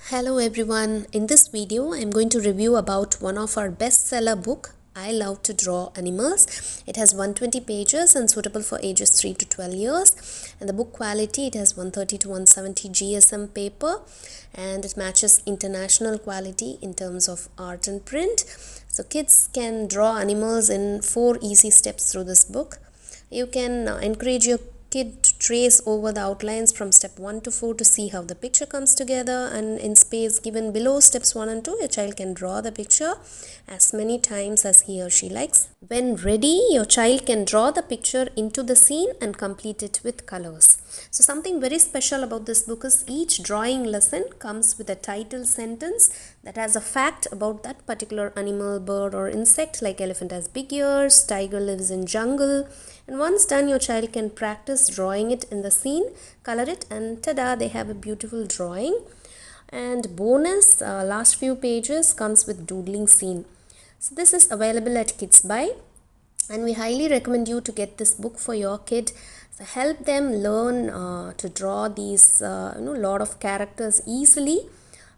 Hello everyone, in this video I'm going to review about one of our bestseller book, I Love to Draw Animals. It has 120 pages and suitable for ages 3 to 12 years, and the book quality, it has 130 to 170 GSM paper and it matches international quality in terms of art and print. So kids can draw animals in 4 easy steps through this book. You can encourage your kid to trace over the outlines from step 1 to 4 to see how the picture comes together, and in space given below steps 1 and 2 your child can draw the picture as many times as he or she likes. When ready, your child can draw the picture into the scene and complete it with colors. So something very special about this book is each drawing lesson comes with a title sentence that has a fact about that particular animal, bird or insect, like elephant has big ears, tiger lives in jungle. And once done, your child can practice drawing it in the scene, color it, and tada, they have a beautiful drawing. And bonus, last few pages comes with doodling scene. So this is available at Kids Buy, and we highly recommend you to get this book for your kid. So help them learn to draw these lot of characters easily,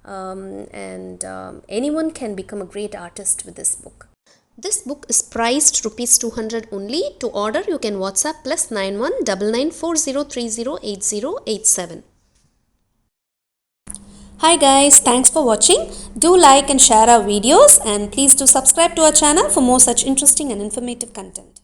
and anyone can become a great artist with this book. This book is priced rupees 200 only. To order, you can WhatsApp +91 9940308087. Hi guys, thanks for watching. Do like and share our videos, and please do subscribe to our channel for more such interesting and informative content.